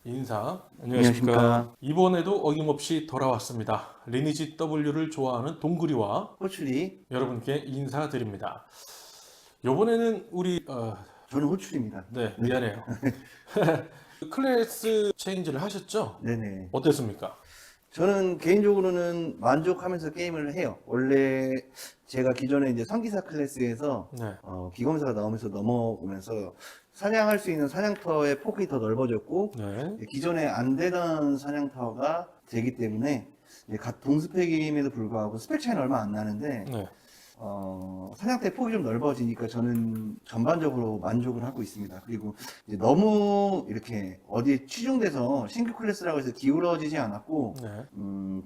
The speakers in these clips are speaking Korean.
인사. 안녕하십니까. 이번에도 어김없이 돌아왔습니다. 리니지 W를 좋아하는 동그리와 호출이. 여러분께 인사드립니다. 이번에는 우리 저는 호출입니다. 네, 네. 미안해요. 클래스 체인지를 하셨죠? 네네. 어땠습니까? 저는 개인적으로는 만족하면서 게임을 해요. 원래 제가 기존에 이제 성기사 클래스에서 네. 기검사가 나오면서 넘어오면서 사냥할 수 있는 사냥터의 폭이 더 넓어졌고, 네. 기존에 안 되던 사냥터가 되기 때문에 이제 동스펙임에도 불구하고 스펙 차이는 얼마 안 나는데 네. 사냥터의 폭이 좀 넓어지니까 저는 전반적으로 만족을 하고 있습니다. 그리고 이제 너무 이렇게 어디에 치중돼서 신규 클래스라고 해서 기울어지지 않았고, 네.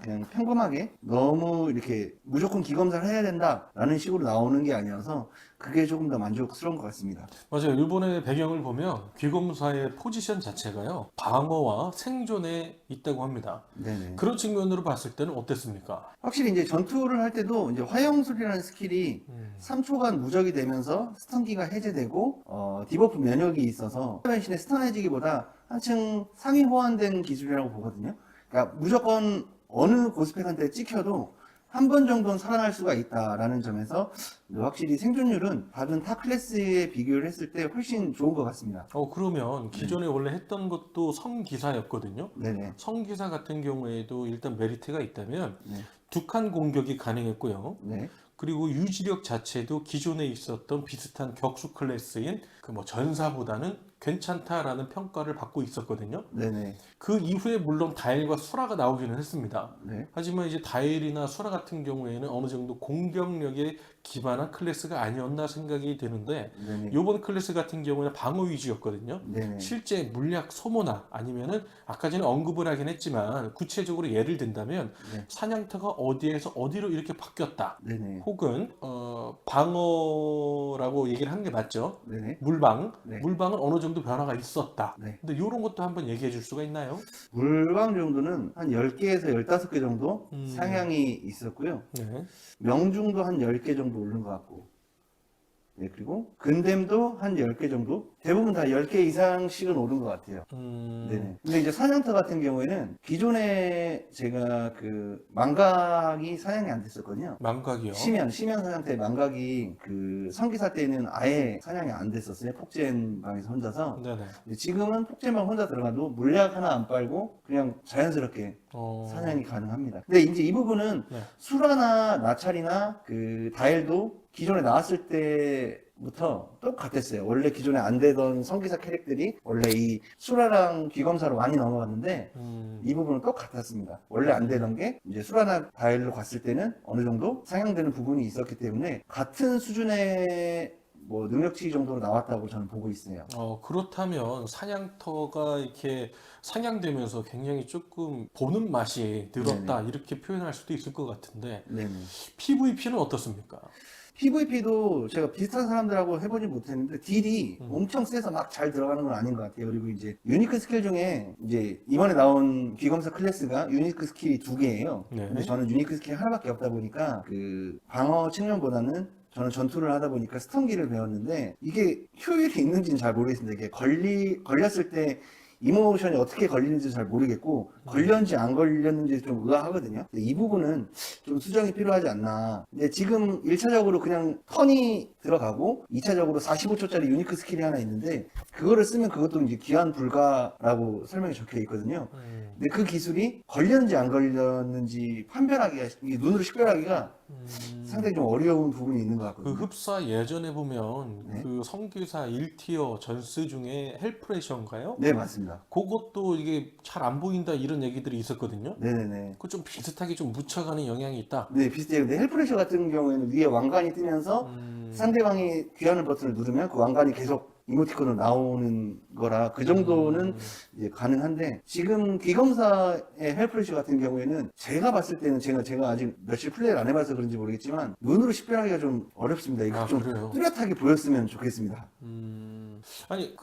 그냥 평범하게 너무 이렇게 무조건 기검사를 해야 된다라는 식으로 나오는 게 아니어서 그게 조금 더 만족스러운 것 같습니다. 맞아요. 일본의 배경을 보면 귀검사의 포지션 자체가요, 방어와 생존에 있다고 합니다. 네네. 그런 측면으로 봤을 때는 어땠습니까? 확실히 이제 전투를 할 때도 이제 화영술이라는 스킬이 3초간 무적이 되면서 스턴기가 해제되고, 디버프 면역이 있어서 변신의 스턴해지기보다 한층 상위 호환된 기술이라고 보거든요. 그러니까 무조건 어느 고스펙한테 찍혀도 한 번 정도는 살아날 수가 있다라는 점에서 확실히 생존율은 다른 타 클래스에 비교를 했을 때 훨씬 좋은 것 같습니다. 그러면 기존에 원래 했던 것도 성기사였거든요. 네네. 성기사 같은 경우에도 일단 메리트가 있다면 네. 두 칸 공격이 가능했고요. 네. 그리고 유지력 자체도 기존에 있었던 비슷한 격수 클래스인 그 뭐 전사보다는 괜찮다라는 평가를 받고 있었거든요. 네네. 그 이후에 물론 다엘과 수라가 나오기는 했습니다. 네. 하지만 이제 다엘이나 수라 같은 경우에는 어느 정도 공격력에 기반한 클래스가 아니었나 생각이 드는데, 네네. 이번 클래스 같은 경우는 방어 위주였거든요. 네네. 실제 물약 소모나 아니면은 아까 전에 언급을 하긴 했지만 구체적으로 예를 든다면 네. 사냥터가 어디에서 어디로 이렇게 바뀌었다, 네네. 혹은 방어라고 얘기를 하는 게 맞죠? 네네. 물방, 네. 물방은 어느 정도 변화가 있었다. 네. 근데 이런 것도 한번 얘기해 줄 수가 있나요? 물광 정도는 한 10개에서 15개 정도 상향이 있었고요. 네. 명중도 한 10개 정도 오른 것 같고. 네, 그리고 근댐도 한 10개 정도? 대부분 다 10개 이상씩은 오른 것 같아요. 네네. 근데 이제 사냥터 같은 경우에는 기존에 제가 그 망각이 사냥이 안 됐었거든요. 망각이요. 심연 사냥터의 망각이 그 성기사 때는 아예 사냥이 안 됐었어요. 폭젠 방에서 혼자서. 네네. 근데 지금은 폭젠방 혼자 들어가도 물약 하나 안 빨고 그냥 자연스럽게 사냥이 가능합니다. 근데 이제 이 부분은 네. 수라나 나찰이나 그 다엘도 기존에 나왔을 때부터 똑같았어요. 원래 기존에 안 되던 성기사 캐릭들이 원래 이 수라랑 귀검사로 많이 넘어갔는데 이 부분은 똑같았습니다. 원래 안 되던 게 이제 수라나 다엘로 갔을 때는 어느 정도 상향되는 부분이 있었기 때문에 같은 수준의 뭐 능력치 정도로 나왔다고 저는 보고 있어요. 그렇다면 사냥터가 이렇게 상향되면서 굉장히 조금 보는 맛이 늘었다, 이렇게 표현할 수도 있을 것 같은데, 네네. PVP는 어떻습니까? PVP도 제가 비슷한 사람들하고 해보진 못했는데 딜이 엄청 세서 막 잘 들어가는 건 아닌 것 같아요. 그리고 이제 유니크 스킬 중에 이제 이번에 나온 귀검사 클래스가 유니크 스킬이 2개예요. 네. 근데 저는 유니크 스킬이 하나밖에 없다 보니까 그 방어 측면보다는 저는 전투를 하다 보니까 스턴기를 배웠는데 이게 효율이 있는지는 잘 모르겠습니다. 이게 걸렸을 때 이모션이 어떻게 걸리는지 잘 모르겠고 걸렸는지 안 걸렸는지 좀 의아하거든요. 근데 이 부분은 좀 수정이 필요하지 않나. 근데 지금 1차적으로 그냥 턴이 들어가고 2차적으로 45초짜리 유니크 스킬이 하나 있는데 그거를 쓰면 그것도 이제 기한 불가라고 설명이 적혀 있거든요. 근데 그 기술이 걸렸는지 안 걸렸는지 판별하기가, 이게 눈으로 식별하기가 상당히 좀 어려운 부분이 있는 것 그 같거든요. 흡사 예전에 보면 네. 그 성기사 1티어 전스 중에 헬프레셔인가요? 네, 맞습니다. 그것도 이게 잘 안 보인다 이런 얘기들이 있었거든요. 네네네. 그 좀 비슷하게 좀 묻혀가는 영향이 있다. 네, 비슷해요. 근데 헬프레셔 같은 경우에는 위에 왕관이 뜨면서 상대방이 귀하는 버튼을 누르면 그 왕관이 계속 이모티콘으로 나오는 거라 그 정도는 이제 가능한데, 지금 귀검사의 헬프레셔 같은 경우에는 제가 봤을 때는 제가 아직 며칠 플레이를 안 해봐서 그런지 모르겠지만 눈으로 식별하기가 좀 어렵습니다. 이거 좀 그래요? 뚜렷하게 보였으면 좋겠습니다. 아니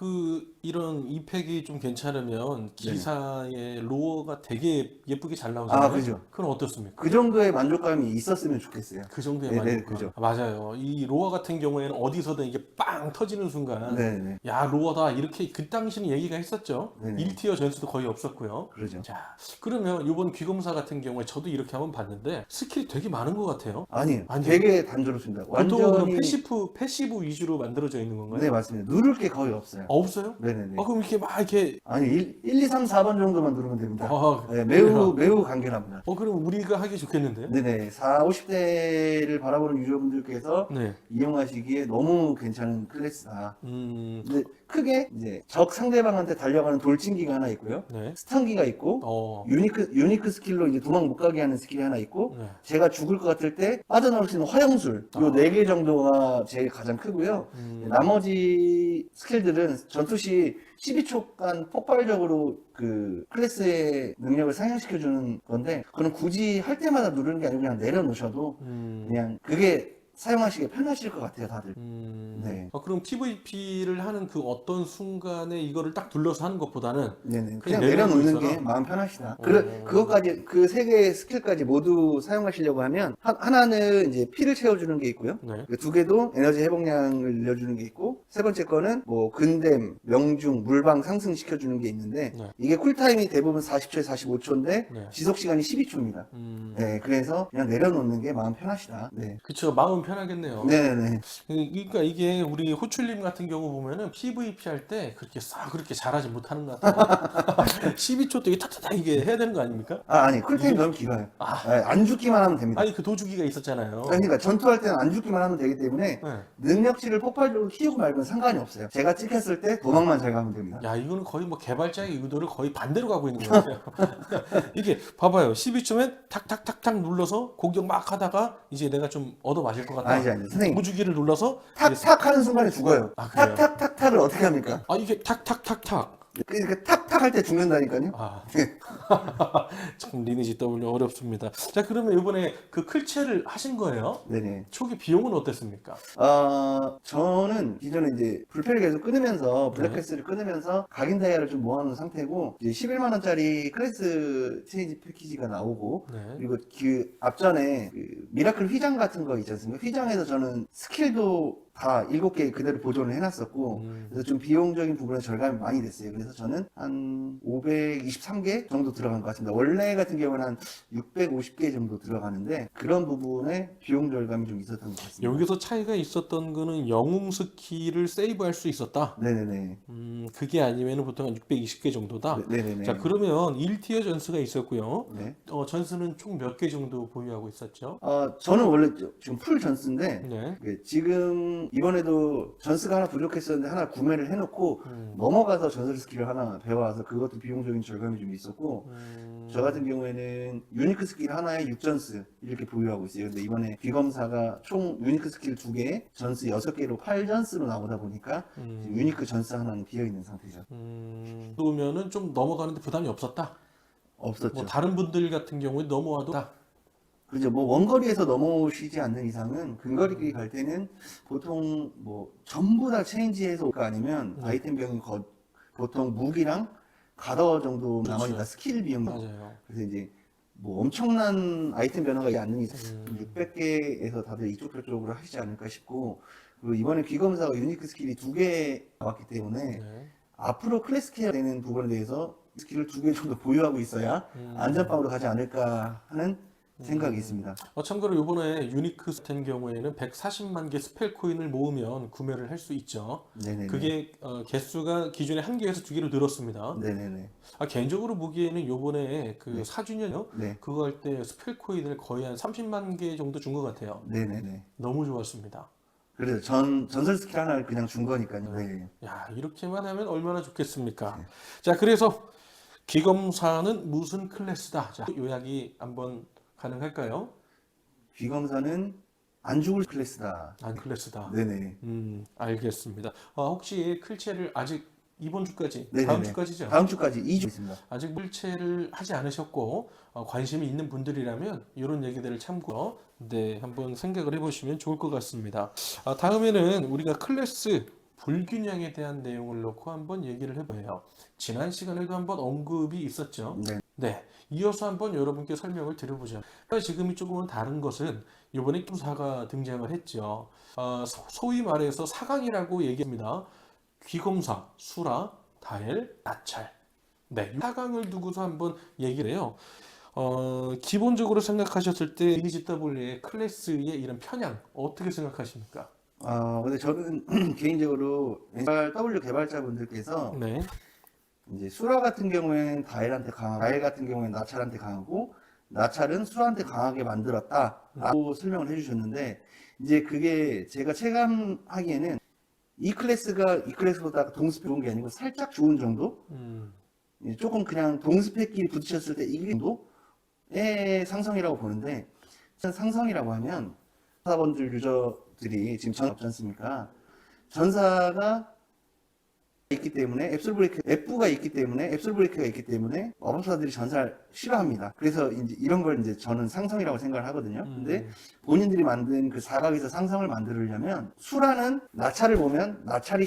이런 이펙이 좀 괜찮으면 기사의 로어가 되게 예쁘게 잘 나오잖아요. 그죠. 그건 어떻습니까? 그 정도의 만족감이 있었으면 좋겠어요. 그 정도의 네네, 만족감. 그죠. 맞아요. 이 로어 같은 경우에는 어디서든 이게 빵 터지는 순간 네네. 야, 로어다. 이렇게 그 당시는 얘기가 했었죠. 네네. 1티어 전수도 거의 없었고요. 그러죠. 자, 그러면 이번 귀검사 같은 경우에 저도 이렇게 한번 봤는데 스킬이 되게 많은 것 같아요. 아니에요. 아니요. 되게 단조롭습니다. 보통 그럼 완전히. 패시브 위주로 만들어져 있는 건가요? 네, 맞습니다. 누를 게 거의 없어요. 없어요? 네네네. 그럼 이렇게 막 이렇게 아니, 1, 2, 3, 4번 정도만 누르면 됩니다. 네, 그래요? 매우 간결합니다. 그럼 우리가 하기 좋겠는데요? 네네. 4, 50대를 바라보는 유저분들께서 네. 이용하시기에 너무 괜찮은 클래스다. 음, 근데 크게 이제 적 상대방한테 달려가는 돌진기가 하나 있고요. 네. 스턴기가 있고, 유니크 스킬로 이제 도망 못 가게 하는 스킬이 하나 있고, 네. 제가 죽을 것 같을 때 빠져나올 수 있는 화영술, 요 4개 정도가 제일 가장 크고요. 나머지 스킬들은 전투 시 12초간 폭발적으로 그 클래스의 능력을 상향시켜주는 건데, 그건 굳이 할 때마다 누르는 게 아니고 그냥 내려놓으셔도 그냥 그게 사용하시기 편하실 것 같아요, 다들. 네. 그럼 PVP를 하는 그 어떤 순간에 이거를 딱 둘러서 하는 것보다는 네네. 그냥 그냥 내려놓는 내려놓고 게 있어라. 마음 편하시다. 그것까지, 그 3개의 스킬까지 모두 사용하시려고 하면, 하나는 이제 피를 채워주는 게 있고요. 네. 그 2개도 에너지 회복량을 늘려주는 게 있고, 3번째 거는 뭐, 근댐, 명중, 물방 상승시켜주는 게 있는데, 네. 이게 쿨타임이 대부분 40초에 45초인데, 네. 지속시간이 12초입니다. 네, 그래서 그냥 내려놓는 게 마음 편하시다. 네. 그쵸, 마음 편하겠네요. 네네네. 그러니까 이게 우리 호출님 같은 경우 보면은 PVP 할 때 그렇게 잘하지 못하는 것 같아요. 12초 동안 탁탁탁 이게 해야 되는 거 아닙니까? 아니, 쿨타임 너무 길어요. 네, 안 죽기만 하면 됩니다. 아니 그 도주기가 있었잖아요. 그러니까 전투할 때는 안 죽기만 하면 되기 때문에 네. 능력치를 폭발적으로 키우고 말고는 상관이 없어요. 제가 찍혔을 때 도망만 잘 가면 됩니다. 야, 이거는 거의 뭐 개발자의 의도를 거의 반대로 가고 있는 것 같아요. 이게 봐봐요. 12초면 탁탁탁탁 눌러서 공격 막 하다가 이제 내가 좀 얻어 마실 것 같다. 아니지. 선생님, 도주기를 눌러서 탁탁 하는 순간에 죽어요. 아, 그래요? 탁탁탁탁을 어떻게 합니까? 이게 탁탁탁탁. 그러니까 탁탁 할 때 죽는다니까요. 참 리니지 W 어렵습니다. 자, 그러면 이번에 그 클체를 하신 거예요? 네네. 초기 비용은 어땠습니까? 저는 기존에 이제 불패를 계속 끊으면서 블랙패스를 끊으면서 각인 다이아를 좀 모아놓은 상태고 이제 11만 원짜리 클래스 체인지 패키지가 나오고 네. 그리고 그 앞전에 그 미라클 휘장 같은 거 있지 않습니까? 휘장에서 저는 스킬도 다 7개 그대로 보존을 해놨었고 그래서 좀 비용적인 부분에 절감이 많이 됐어요. 그래서 저는 한 523개 정도 들어간 것 같습니다. 원래 같은 경우는 한 650개 정도 들어가는데 그런 부분에 비용 절감이 좀 있었던 것 같습니다. 여기서 차이가 있었던 거는 영웅 스킬을 세이브할 수 있었다. 네네네. 그게 아니면 보통 한 620개 정도다. 네네네. 자, 그러면 1티어 전스가 있었고요. 네. 전스는 총 몇 개 정도 보유하고 있었죠? 저는 원래 지금 풀 전스인데 네. 지금 이번에도 전스가 하나 부족했었는데 하나 구매를 해놓고 넘어가서 전설 스킬을 하나 배워와서 그것도 비용적인 절감이 좀 있었고 저 같은 경우에는 유니크 스킬 하나에 6전스 이렇게 보유하고 있어요. 근데 이번에 귀검사가 총 유니크 스킬 2개, 전스 6개로 8전스로 나오다 보니까 지금 유니크 전스 하나는 비어있는 상태죠. 그러면은 좀 넘어가는데 부담이 없었다. 없었죠. 뭐 다른 분들 같은 경우에 넘어와도 다. 그죠. 뭐 원거리에서 넘어오시지 않는 이상은 근거리 갈 때는 보통 뭐 전부 다 체인지해서가 아니면 아이템 비용이 보통 무기랑 가더 정도 그렇죠. 나머지 다 스킬 비용이. 맞아요. 그래서 이제 뭐 엄청난 아이템 변화가 않는 이상 600개에서 다들 이쪽 저쪽으로 하시지 않을까 싶고 그리고 이번에 귀검사가 유니크 스킬이 2개 나왔기 때문에 네. 앞으로 클래스 케어 되는 부분에 대해서 스킬을 2개 정도 보유하고 있어야 안전빵으로 가지 않을까 하는 생각이 있습니다. 참고로 이번에 유니크 같은 경우에는 140만 개 스펠 코인을 모으면 구매를 할 수 있죠. 네네네. 그게 개수가 기존에 1개에서 2개로 늘었습니다. 네네네. 개인적으로 보기에는 요번에 그 4주년이요? 네. 그거 할 때 스펠 코인을 거의 한 30만 개 정도 준 것 같아요. 네네네. 너무 좋았습니다. 그래서 전설 스킬 하나를 그냥 준 거니까요. 네. 야, 이렇게만 하면 얼마나 좋겠습니까? 자, 그래서 기검사는 무슨 클래스다? 자, 요약이 한번 가능할까요? 귀검사는 안 죽을 클래스다. 안 클래스다. 네네. 알겠습니다. 혹시 클체를 아직 이번 주까지, 네네네. 다음 주까지죠? 다음 주까지 2주 있습니다. 아직 클체를 하지 않으셨고 관심이 있는 분들이라면 이런 얘기들을 참고 한번 생각을 해보시면 좋을 것 같습니다. 다음에는 우리가 클래스 불균형에 대한 내용을 놓고 한번 얘기를 해봐요. 지난 시간에도 한번 언급이 있었죠. 네. 이어서 한번 여러분께 설명을 드려보죠. 지금이 조금은 다른 것은 이번에 기검사가 등장을 했죠. 소위 말해서 4강이라고 얘기합니다. 귀검사, 수라, 다엘, 나찰. 네, 4강을 두고서 한번 얘기를 해요. 기본적으로 생각하셨을 때 리니지W의 클래스의 이런 편향 어떻게 생각하십니까? 근데 저는 개인적으로 W 개발자분들께서 네. 이제 수라 같은 경우에는 다엘한테 강하고 다엘 같은 경우에는 나찰한테 강하고 나찰은 수라한테 강하게 만들었다라고 설명을 해주셨는데 이제 그게 제가 체감하기에는 이 클래스가 이 클래스보다 동스펙 좋은 게 아니고 살짝 좋은 정도? 음, 조금 그냥 동스펙끼리 부딪혔을 때 이 정도의 상성이라고 보는데 상성이라고 하면 전사번들 유저들이 지금 전사 없지 않습니까? 전사가 있기 때문에 앱부가 있기 때문에 앱솔 브레이크가 있기 때문에 마법사들이 전사를 싫어합니다. 그래서 이제 이런 걸 이제 저는 상성이라고 생각을 하거든요. 근데 본인들이 만든 그 사각에서 상성을 만들려면 수라는 나찰을 보면 나찰을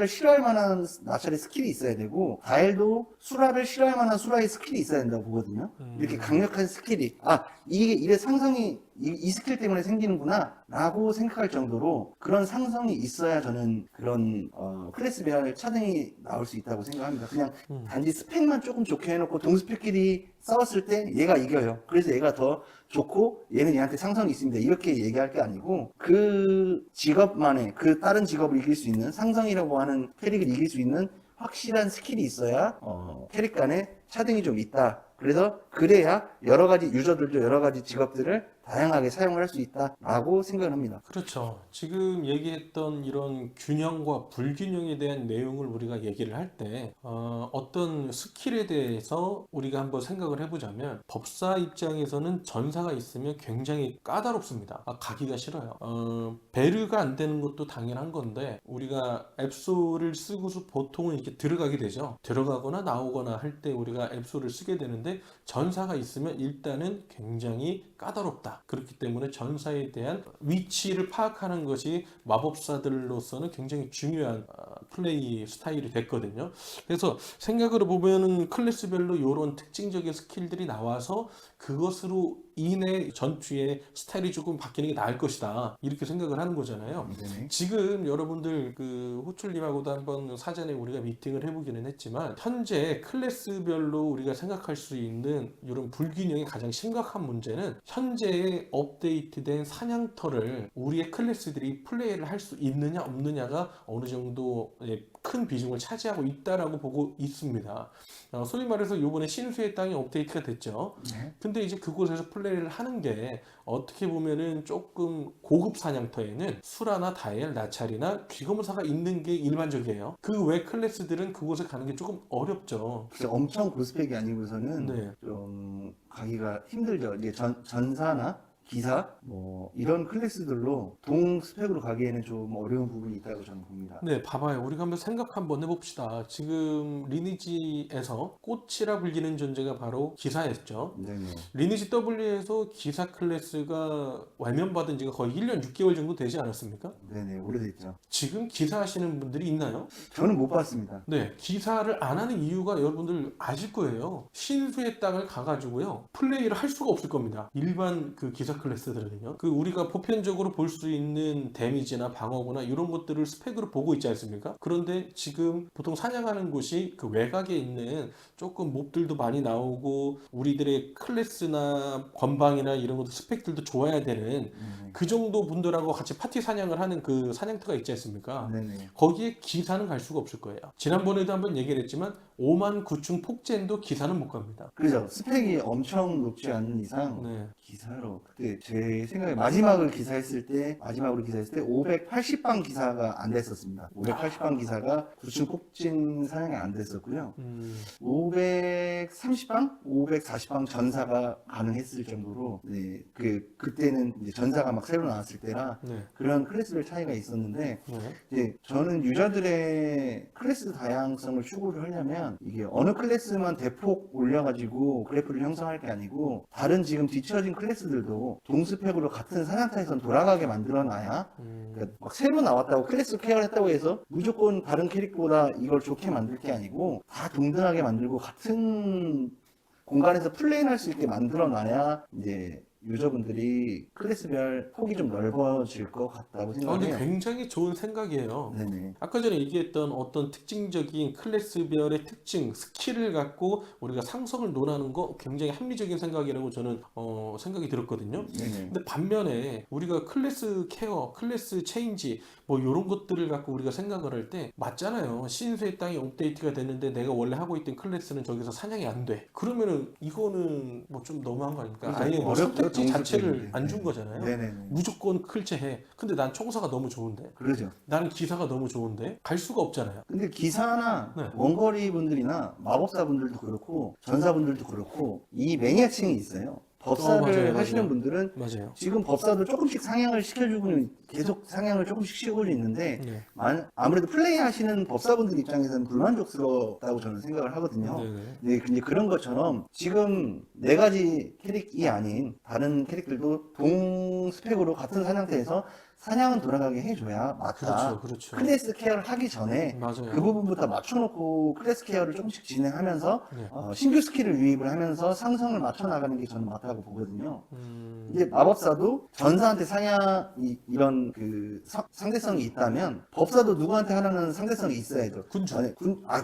싫어할 만한 나찰의 스킬이 있어야 되고 다엘도 수라를 싫어할 만한 수라의 스킬이 있어야 된다고 보거든요. 이렇게 강력한 스킬이 이게 상성이 이 스킬 때문에 생기는구나 라고 생각할 정도로 그런 상성이 있어야 저는 그런 클래스별 차등이 나올 수 있다고 생각합니다. 그냥 단지 스펙만 조금 좋게 해놓고 동스펙끼리 싸웠을 때 얘가 이겨요. 그래서 얘가 더 좋고 얘는 얘한테 상성이 있습니다. 이렇게 얘기할 게 아니고 그 직업만의 그 다른 직업을 이길 수 있는 상성이라고 하는 캐릭을 이길 수 있는 확실한 스킬이 있어야 캐릭 간에 차등이 좀 있다. 그래서 그래야 여러 가지 유저들도 여러 가지 직업들을 다양하게 사용을 할 수 있다라고 생각을 합니다. 그렇죠. 지금 얘기했던 이런 균형과 불균형에 대한 내용을 우리가 얘기를 할 때, 어떤 스킬에 대해서 우리가 한번 생각을 해보자면, 법사 입장에서는 전사가 있으면 굉장히 까다롭습니다. 가기가 싫어요. 베르가 안 되는 것도 당연한 건데, 우리가 앱소를 쓰고서 보통은 이렇게 들어가게 되죠. 들어가거나 나오거나 할 때 우리가 앱소를 쓰게 되는데, 전사가 있으면 일단은 굉장히 까다롭다. 그렇기 때문에 전사에 대한 위치를 파악하는 것이 마법사들로서는 굉장히 중요한 플레이 스타일이 됐거든요. 그래서 생각을 보면은 클래스별로 이런 특징적인 스킬들이 나와서 그것으로 인해 전투의 스타일이 조금 바뀌는 게 나을 것이다. 이렇게 생각을 하는 거잖아요. 네네. 지금 여러분들 그 호출님하고도 한번 사전에 우리가 미팅을 해보기는 했지만 현재 클래스별로 우리가 생각할 수 있는 이런 불균형의 가장 심각한 문제는 현재의 업데이트된 사냥터를 우리의 클래스들이 플레이를 할 수 있느냐 없느냐가 어느 정도 큰 비중을 차지하고 있다라고 보고 있습니다. 소위 말해서 이번에 신수의 땅이 업데이트가 됐죠. 네. 근데 이제 그곳에서 플레이를 하는 게 어떻게 보면은 조금 고급 사냥터에는 수라나 다엘, 나찰이나 귀검사가 있는 게 일반적이에요. 그 외 클래스들은 그곳에 가는 게 조금 어렵죠. 진짜 엄청 고스펙이 아니고서는 네. 좀 가기가 힘들죠. 이게 전사나 기사 뭐 이런 클래스들로 동스펙으로 가기에는 좀 어려운 부분이 있다고 저는 봅니다. 네, 봐봐요. 우리가 한번 생각 한번 해봅시다. 지금 리니지에서 꽃이라 불리는 존재가 바로 기사였죠. 네네. 리니지 W에서 기사 클래스가 외면받은 지가 거의 1년 6개월 정도 되지 않았습니까? 네네. 오래됐죠. 지금 기사 하시는 분들이 있나요? 저는 못 봤습니다. 네, 기사를 안 하는 이유가 여러분들 아실 거예요. 신수의 땅을 가가지고요, 플레이를 할 수가 없을 겁니다. 일반 그 기사 클래스들은요. 그 우리가 보편적으로 볼 수 있는 데미지나 방어구나 이런 것들을 스펙으로 보고 있지 않습니까? 그런데 지금 보통 사냥하는 곳이 그 외곽에 있는 조금 몹들도 많이 나오고 우리들의 클래스나 건방이나 이런 것도 스펙들도 좋아야 되는 네네. 그 정도 분들하고 같이 파티 사냥을 하는 그 사냥터가 있지 않습니까? 네네. 거기에 기사는 갈 수가 없을 거예요. 지난번에도 한번 얘기를 했지만 5만 9층 폭젠도 기사는 못 갑니다. 그죠. 스펙이 엄청 높지 않은 이상 네. 기사로 그때 제 생각에 마지막으로 기사했을 때 580방 기사가 안 됐었습니다. 580방 기사가 9층 폭진 사냥이 안 됐었고요. 530방, 540방 전사가 가능했을 정도로 네, 그때는 이제 전사가 막 새로 나왔을 때라 네. 그런 클래스별 차이가 있었는데 네. 이제 저는 유저들의 클래스 다양성을 추구를 하려면 이게 어느 클래스만 대폭 올려가지고 그래프를 형성할 게 아니고 다른 지금 뒤처진 클래스들도 동스펙으로 같은 사냥터에선 돌아가게 만들어놔야 그러니까 막 새로 나왔다고 클래스 케어를 했다고 해서 무조건 다른 캐릭터보다 이걸 좋게 만들 게 아니고 다 동등하게 만들고 같은 공간에서 플레이할 수 있게 만들어놔야 이제 유저분들이 클래스별 폭이 좀 넓어질 것 같다고 근데 생각해요. 굉장히 좋은 생각이에요. 네네. 아까 전에 얘기했던 어떤 특징적인 클래스별의 특징, 스킬을 갖고 우리가 상성을 논하는 거 굉장히 합리적인 생각이라고 저는 생각이 들었거든요. 네네. 근데 반면에 우리가 클래스 케어, 클래스 체인지 뭐 이런 것들을 갖고 우리가 생각을 할 때 맞잖아요. 신수의 땅이 업데이트가 됐는데 내가 원래 하고 있던 클래스는 저기서 사냥이 안 돼. 그러면은 이거는 뭐 좀 너무한 거 아닙니까? 그래서 아예 뭐 어렵죠, 선택지 자체를 동물들인데. 안 준 네. 거잖아요. 네네네. 무조건 클체해. 근데 난 총사가 너무 좋은데. 그러죠. 나는 기사가 너무 좋은데 갈 수가 없잖아요. 근데 기사나 네. 원거리 분들이나 마법사 분들도 그렇고 전사 분들도 그렇고 이 매니아층이 있어요. 법사를 맞아요, 하시는 맞아요. 분들은 맞아요. 지금 법사도 조금씩 상향을 시켜주고는 계속 상향을 조금씩 시키고 있는데 네. 아무래도 플레이하시는 법사분들 입장에서는 불만족스럽다고 저는 생각을 하거든요. 네네. 네, 근데 그런 것처럼 지금 네 가지 캐릭이 아닌 다른 캐릭들도 동 스펙으로 같은 사냥터에서 사냥은 돌아가게 해줘야 맞다. 그렇죠, 그렇죠. 클래스 케어를 하기 전에 맞아요. 그 부분부터 맞춰놓고 클래스 케어를 조금씩 진행하면서 네. 신규 스킬을 유입을 하면서 상성을 맞춰 나가는 게 저는 맞다고 보거든요. 음, 이제 마법사도 전사한테 이런 그 상대성이 있다면 법사도 누구한테 하나는 상대성이 있어야죠. 군주. 아니,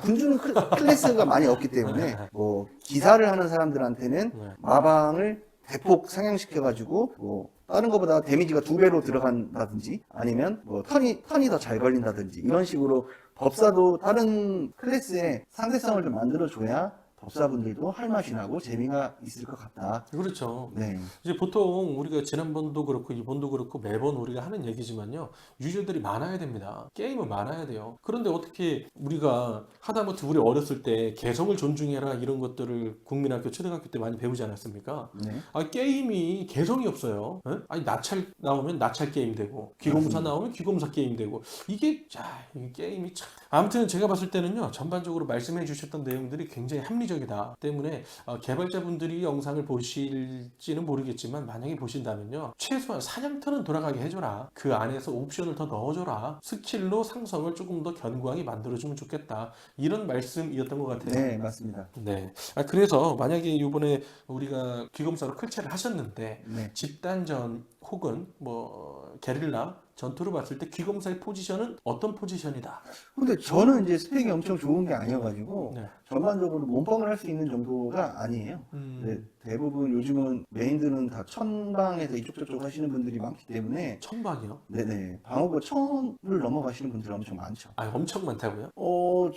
군주는 클래스가 많이 없기 때문에 뭐 기사를 하는 사람들한테는 네. 마방을 대폭 상향시켜가지고 뭐 다른 것보다 데미지가 2배로 들어간다든지 아니면 뭐 턴이 더 잘 걸린다든지 이런 식으로 법사도 다른 클래스의 상대성을 좀 만들어줘야 법사분들도 할 맛이 나고 재미가 있을 것 같다. 그렇죠. 네. 이제 보통 우리가 지난번도 그렇고 이번도 그렇고 매번 우리가 하는 얘기지만요. 유저들이 많아야 됩니다. 게임은 많아야 돼요. 그런데 어떻게 우리가 하다못해 우리 어렸을 때 개성을 존중해라 이런 것들을 국민학교, 초등학교 때 많이 배우지 않았습니까? 네. 게임이 개성이 없어요. 에? 아니 나찰 나오면 나찰 게임 되고 귀검사 나오면 귀검사 게임 되고 이게 이 게임이 참 아무튼 제가 봤을 때는요 전반적으로 말씀해 주셨던 내용들이 굉장히 합리적이다 때문에 개발자분들이 영상을 보실지는 모르겠지만 만약에 보신다면요 최소한 사냥터는 돌아가게 해줘라. 그 안에서 옵션을 더 넣어줘라. 스킬로 상성을 조금 더 견고하게 만들어주면 좋겠다. 이런 말씀이었던 것 같아요. 네, 맞습니다. 네. 그래서 만약에 이번에 우리가 귀검사로 클체를 하셨는데 네. 집단전 혹은 뭐 게릴라 전투를 봤을 때 귀검사의 포지션은 어떤 포지션이다? 근데 저는 이제 스펙이 엄청 좋은 게 아니어가지고 네. 전반적으로 몸빵을 할 수 있는 정도가 아니에요. 네, 대부분 요즘은 메인들은 다 천방에서 이쪽 저쪽 하시는 분들이 많기 때문에 천방이요? 네네 방어구 1000을 넘어가시는 분들이 엄청 많죠. 엄청 많다고요?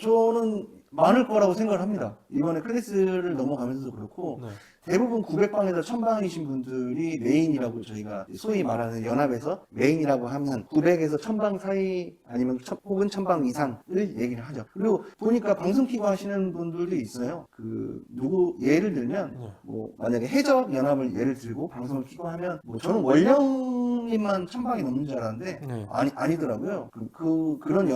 저는 많을 거라고 생각을 합니다. 이번에 클래스를 넘어가면서도 그렇고 네. 대부분 900방에서 1000방이신 분들이 메인이라고 저희가 소위 말하는 연합에서 메인이라고 하면 900에서 1000방 사이 아니면 혹은 1000방 이상을 얘기를 하죠. 그리고 보니까 방송 키고 하시는 분들도 있어요. 예를 들면 네. 뭐 만약에 해적 연합을 예를 들고 방송을 키고 하면 뭐 저는 원령님만 1000방이 넘는 줄 알았는데 네. 아니더라고요. 그런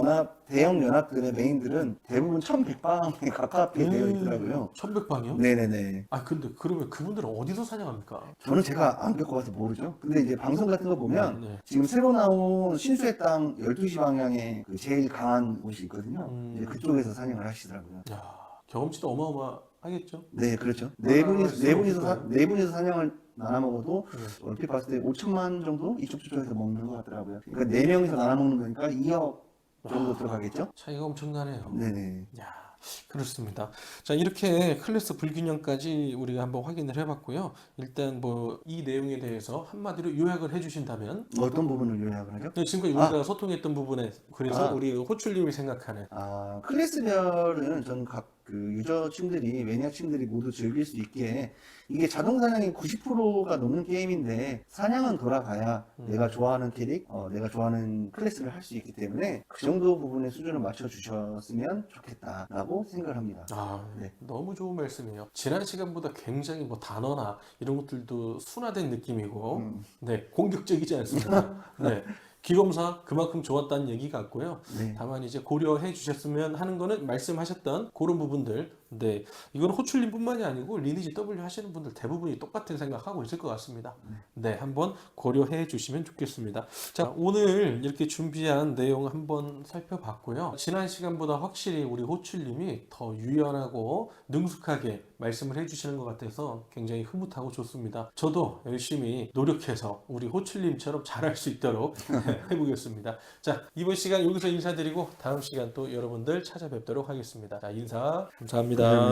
대형 연합들의 메인들은 대부분 1100방에 가깝게 되어 있더라고요. 1100방이요? 네네네. 근데 그러면 그분들은 어디서 사냥합니까? 저는 제가 안 겪어봐서 모르죠. 근데 이제 방송 같은 거 보면 네. 지금 새로 나온 신수의 땅 12시 방향에 그 제일 강한 곳이 있거든요. 이제 그쪽에서 사냥을 하시더라고요. 야, 경험치도 어마어마하겠죠? 네, 그렇죠. 수가 네 분이서 사냥을 나눠 먹어도 네. 얼핏 봤을 때 5천만 정도 이쪽 저쪽에서 먹는 것 같더라고요. 그러니까 네 명이서 나눠 먹는 거니까 2억 정도 들어가겠죠? 차이가 엄청나네요. 네네. 야, 그렇습니다. 자, 이렇게 클래스 불균형까지 우리가 한번 확인을 해봤고요. 일단 뭐 이 내용에 대해서 한마디로 요약을 해주신다면 어떤 부분을 요약을 하죠? 지금까지 우리가 소통했던 부분에 그래서 아. 우리 호출님이 생각하는 클래스별은 저는 각 유저층들이, 매니아층들이 모두 즐길 수 있게 이게 자동 사냥이 90%가 넘는 게임인데 사냥은 돌아가야 내가 좋아하는 캐릭, 내가 좋아하는 클래스를 할 수 있기 때문에 그 정도 부분의 수준을 맞춰주셨으면 좋겠다라고 생각을 합니다. 네. 너무 좋은 말씀이에요. 지난 시간보다 굉장히 뭐 단어나 이런 것들도 순화된 느낌이고 네, 공격적이지 않습니다. 네. 기검사 그만큼 좋았다는 얘기 같고요. 네. 다만 이제 고려해 주셨으면 하는 거는 말씀하셨던 그런 부분들. 네, 이건 호출님뿐만이 아니고 리니지 W 하시는 분들 대부분이 똑같은 생각하고 있을 것 같습니다. 네, 한번 고려해 주시면 좋겠습니다. 자, 오늘 이렇게 준비한 내용 한번 살펴봤고요. 지난 시간보다 확실히 우리 호출님이 더 유연하고 능숙하게 말씀을 해주시는 것 같아서 굉장히 흐뭇하고 좋습니다. 저도 열심히 노력해서 우리 호출님처럼 잘할 수 있도록 해보겠습니다. 자, 이번 시간 여기서 인사드리고 다음 시간 또 여러분들 찾아뵙도록 하겠습니다. 자, 인사 감사합니다.